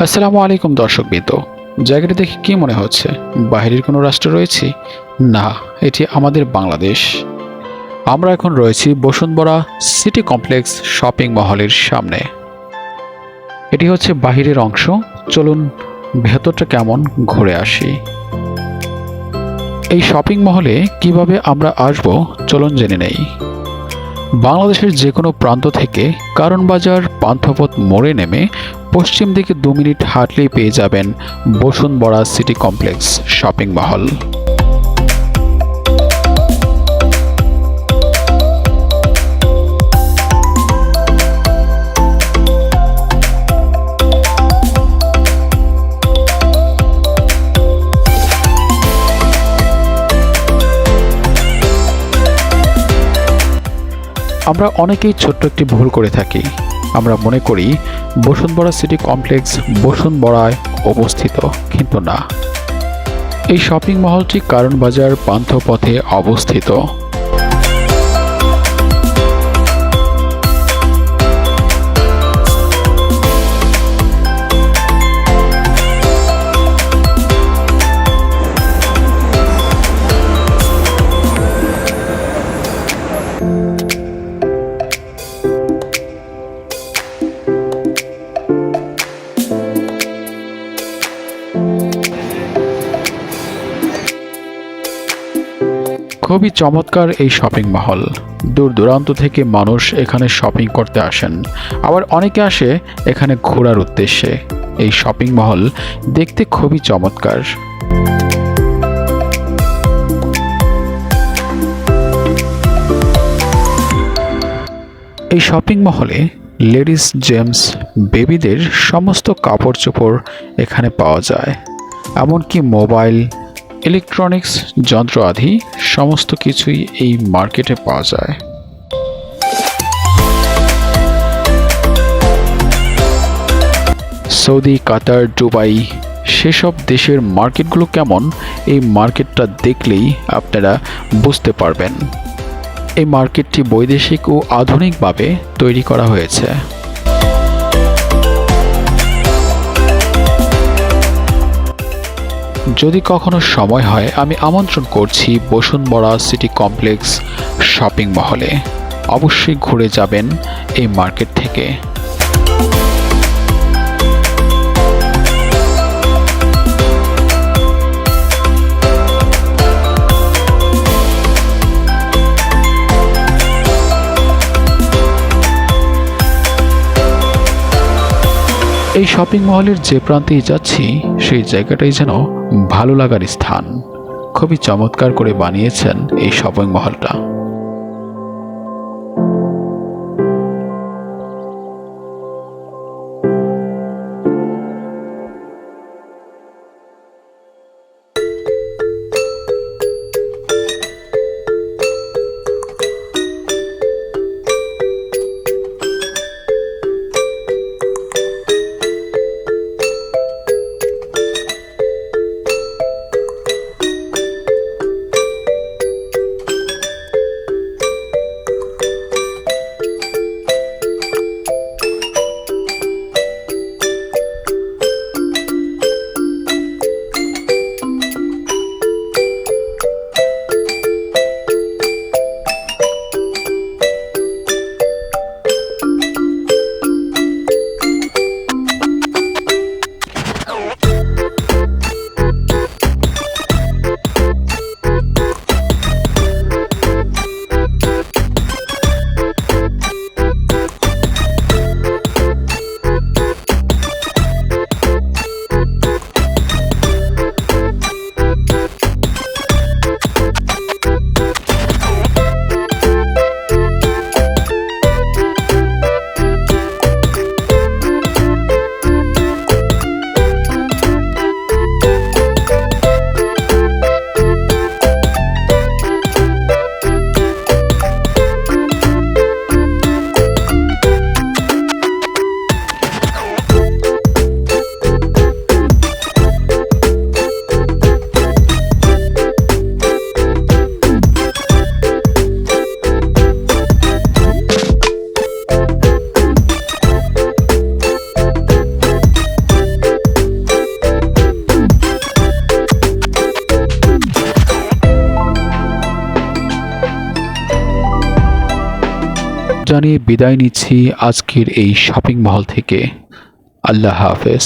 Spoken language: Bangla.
আসসালামু আলাইকুম দর্শকবৃন্দ। জায়গাটি দেখে কি মনে হচ্ছে বাহিরের কোনো রাষ্ট্রে রয়েছি? না, এটি আমাদের বাংলাদেশ। আমরা এখন রয়েছি বসুন্ধরা সিটি কমপ্লেক্স শপিং মহলের সামনে। এটি হচ্ছে বাহিরের অংশ। চলুন ভেতরটা কেমন ঘুরে আসি। এই শপিং মহলে কিভাবে আমরা আসব চলুন জেনে নেই। বাংলাদেশের যে কোনো প্রান্ত থেকে কারণ বাজার পান্থপথ মোড়ে নেমে পশ্চিম দিকে 2 মিনিট হাঁটলেই পেয়ে যাবেন বসুন্ধরা সিটি কমপ্লেক্স শপিং মহল। আমরা অনেকেই ছোট্ট একটি ভুল করে থাকি। আমরা মনে করি বসুন্ধরা সিটি কমপ্লেক্স বসুন্ধরায় অবস্থিত, কিন্তু না। এই শপিং মহলটি কারণ বাজার পান্থপথে অবস্থিত। খুবই চমৎকার এই শপিং মহল। দূর দূরান্ত থেকে মানুষ এখানে শপিং করতে আসেন, আবার অনেকে আসে এখানে ঘোরার উদ্দেশ্যে। এই শপিং মহল দেখতে খুবই চমৎকার। এই শপিং মহলে লেডিস জেমস, বেবিদের সমস্ত কাপড় চোপড় এখানে পাওয়া যায়। এমনকি মোবাইল, ইলেকট্রনিক্স যন্ত্র আদি সমস্ত কিছুই এই মার্কেটে পাওয়া যায়। সৌদি, কাতার, দুবাই সেসব দেশের মার্কেটগুলো কেমন, এই মার্কেটটা দেখলেই আপনারা বুঝতে পারবেন। এই মার্কেটটি বৈদেশিক ও আধুনিকভাবে তৈরি করা হয়েছে। যদি কখনো সময় হয় আমি আমন্ত্রণ করছি বসুন্ধরা সিটি কমপ্লেক্স শপিং মহলে। অবশ্যই ঘুরে যাবেন এই মার্কেট থেকে। এই শপিং মহলের যে প্রান্তেই যাচ্ছি সেই জায়গাটাই যেন ভালো লাগার স্থান। খুবই চমৎকার করে বানিয়েছেন এই শপিং মহলটা। জানিয়ে বিদায় নিচ্ছি আজকের এই শপিং মল থেকে। আল্লাহ হাফেজ।